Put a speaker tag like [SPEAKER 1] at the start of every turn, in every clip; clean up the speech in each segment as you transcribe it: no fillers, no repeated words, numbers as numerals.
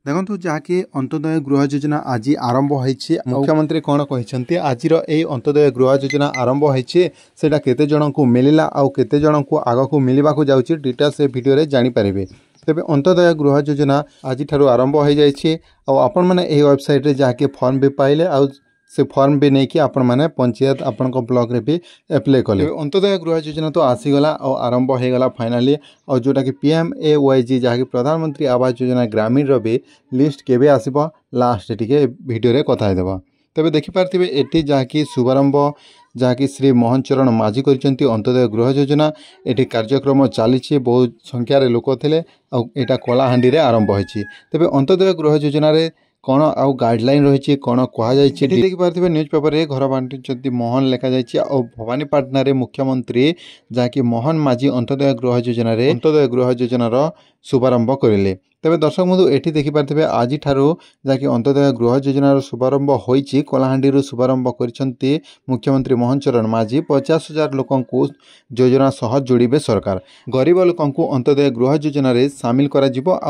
[SPEAKER 1] देखो जहाँकि अंत्योदय गृह योजना आज आरंभ होती मुख्यमंत्री कौन कहते आज अंत्योदय गृह योजना आरंभ होती केते जन को मिलला आउ केते जन को आग को मिलवा जाऊँगी डिटेल्स ए वीडियो रे जानीपारे। तेज अंत्योदय गृह योजना आज आरंभ हो जाए आपण मैंने वेबसाइट रे जाके फॉर्म भी पाइले आउ से फॉर्म भी नहीं कि आपण मैंने पंचायत आपण ब्लॉक रे भी एप्लाई कले। अंत्योदय गृह योजना तो आसीगला और आरंभ हो गला फाइनाली और जोटा कि PMAYG जहाँकि प्रधानमंत्री आवास योजना ग्रामीण रो भी लिस्ट केबे आसीबो लास्ट टिके वीडियो रे कथा देबा। तबे देखि पारथिबे एटी जहाँकि शुभारंभ जहाँकि श्री मोहन चरण माझी करछंती अंत्योदय गृह योजना एटी कार्यक्रम चली बहुत संख्यार लोक थे और कलाहांडी रे आरंभ होईछि। तबे अंत्योदय गृह योजना रे कौन आउ गाइडलाइन रही कौन कहुई देखी पारे न्यूज पेपर रे घर बांटी मोहन लिखा जाए और भवानीपाटना रे मुख्यमंत्री जहाँकि मोहन माझी अंत्योदय गृह योजनार शुभारंभ करें। तेज दर्शक बंधु ये देखिपारे आज जहाँकि अंत्योदय गृह योजनार शुभारंभ होती कलाहांडी शुभारंभ कर मुख्यमंत्री मोहन चरण माझी 50,000 लोक योजना सह जोड़े सरकार गरीब लोक अंत्योदय गृह योजन सामिल कर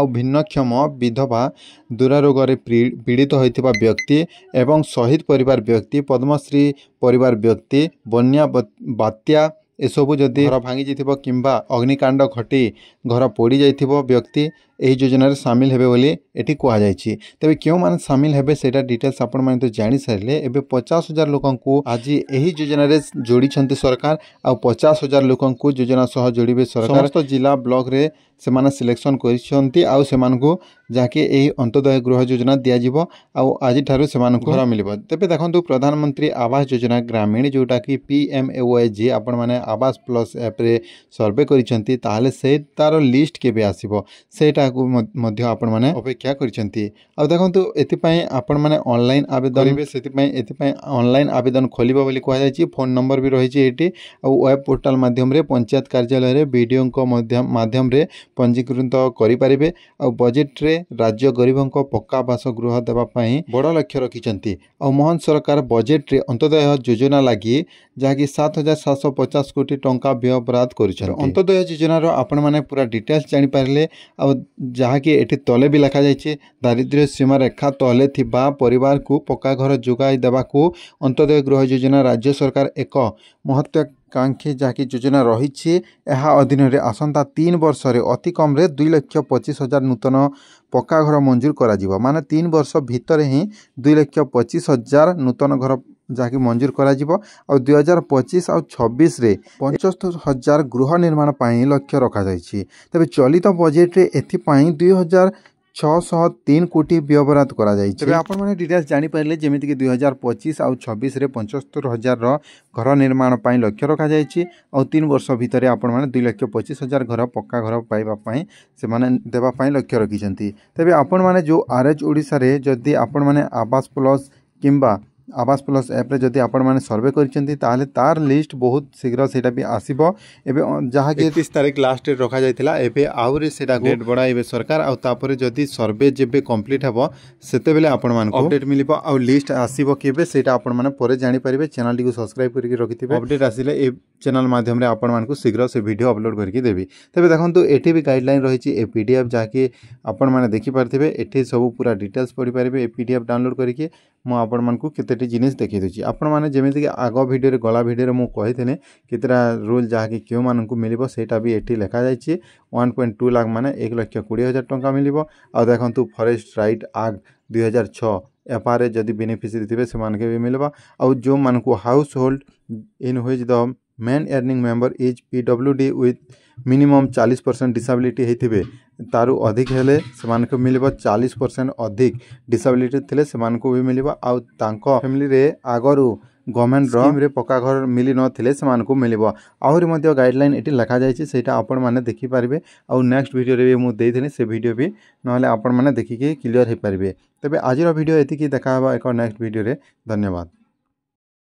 [SPEAKER 1] भिन्नक्षम विधवा दुरारोग पीड़ित होता व्यक्ति एवं शहीद परिवार व्यक्ति पद्मश्री परिवार व्यक्ति बन्या बात्या एसबू जदि घर भांगी जाइथिबो किंबा अग्निकांड घटी घर पोड़ी जाइथिबो व्यक्ति यही योजना रे सामिल हेबे बोली एठी कहा जायछि। तबे क्यों माने सामिल हेबे सेटा डिटेल्स आपण माने तो जानि सारले। एबे 50,000 लोकन को आज यही योजना रे जोड़ी छंती सरकार आ 50,000 लोकन को योजना सह जोड़िबे सरकार। समस्त जिला ब्लॉक रे से माने सिलेक्शन करिसंती आ से मान को जाके एही अंत्योदय गृह योजना दिया जिवो आ आज ठारू से मान को घर मिलिबो। तबे देखंतु प्रधानमंत्री आवास योजना ग्रामीण जोटा कि PMAYG आपण माने आवास प्लस ऐप रे सर्वे करिसंती ताले से तार लिस्ट केबे आसीबो सेटा को मध्य आपण माने अपेक्षा करिसंती। आ देखंतु एतिपय आपण माने ऑनलाइन आवेदन करिवे सेतिपय एतिपय ऑनलाइन आवेदन खोलिबो बोली कहै जायछि। फोन नंबर भी रही छै एटी आ वेब पोर्टल माध्यम रे पंचायत कार्यालय रे वीडियो को माध्यम रे पंजीकृत करि परिबे। आ बजेट रे राज्य गरीबों को पक्का आवास गृह देवा पई बड़ लक्ष्य रखिसंती। आ मोहन सरकार बजेट रे अंत्योदय योजना लागि जहाँकि 7,750 कोटी टंका व्यय बराद करिसंती। अंत्योदय योजनार आपण माने पूरा डिटेल्स जानि पारले आ जहाँकि एठी तले भी लिखा जाइए दारिद्र्य सीमा रेखा तले थिबा परिवार को पक्का घर जोगाई देवाकू अंत्योदय गृह योजना राज्य सरकार एक महत्वाकांक्षी जहाँकि योजना रही अधीन में आसंता 3 वर्ष अति कम 2,25,000 नूतन पक्का घर मंजूर करा माने 3 वर्ष भितर ही 2,25,000 नूतन घर जहाँकि मंजूर करा 2025 और 26 रे 75,000 गृह निर्माण पाई लक्ष्य रखा जाइछि। तबे चलित बजेट रे एथिपाई 2,603 कोटी व्ययबराद करा जाइछि। तबे आपण माने डिटेल्स जानि पाइले जेमिति कि 2025 और 26 रे 75,000 घर निर्माण पाई लक्ष्य रखा जाइछि और 3 वर्ष भितर आपण माने 2,25,000 घर पक्का घर पाइबा पाई से माने देबा पाई लक्ष्य रखिसंती। तबे आपण माने जो RH ओडिसा रे जदि आपण माने आवास प्लस किंबा आवास प्लस ऐप रे जदि आपण माने सर्वे करिसेंती ताले तार लिस्ट बहुत शीघ्र सेटा भी आसीबो। एबे जहाँ कि 31 तारीख लास्ट डेट रखा जाइतिला एबे आउरे सेटा डेट बढ़ाइबे सरकार आ तापरे जदि सर्वे जेबे कंप्लीट हेबो सेते बेले आपण मान अपडेट मिलिबो आ लिस्ट आसीबो केबे सेटा आपण माने परे जानि परिबे। चैनल टी को सब्सक्राइब करके रखिथिबे अपडेट आसिले ए चैनल माध्यम रे आपण मान को शीघ्र से वीडियो अपलोड करके देबी। तबे देखंतु एठी भी गाइडलाइन रहिछि ए PDF जाके आपण माने देखि पारथिबे एठी सब पूरा डिटेल्स पढि पारिबे। ए PDF डाउनलोड करके मु आपण मान को केतेटी जिनिस देखि दोछि आपण माने जेमिति कि आग वीडियो रे गला वीडियो रे मु कहिथिने केतरा रूल जहाँकि क्यों मान को मिलिबो सेटा भी एठी लिखा जाइछि। 1.2 लाख माने 1,20,000 टंका मिलिबो। आ देखंतु फॉरेस्ट राइट एक्ट 2006 FRA जदि बेनिफिशियरी थिबे से मान के भी मिलबा। आ जो मान को household in which the main earning member is PWD with minimum 40% disability हेथिबे तारु अधिक हेले सेमान को मिलिबा। 40% अधिक डिसेबिलिटी थिले सेमान को भी मिलिबा। आ तांको फैमिली रे आगरु गवर्नमेंट स्कीम रे पक्का घर मिली न थिले सेमान को मिलिबा। आहुरी मध्ये गाइडलाइन एटी लिखा जाइछि सेटा आपण माने देखि पारिबे। आ नेक्स्ट वीडियो रे मु देइ देने से वीडियो भी नहले आपण माने देखि के क्लियर हे पारिबे। तबे आजिर वीडियो एति की देखाबा एक नेक्स्ट वीडियो रे। धन्यवाद।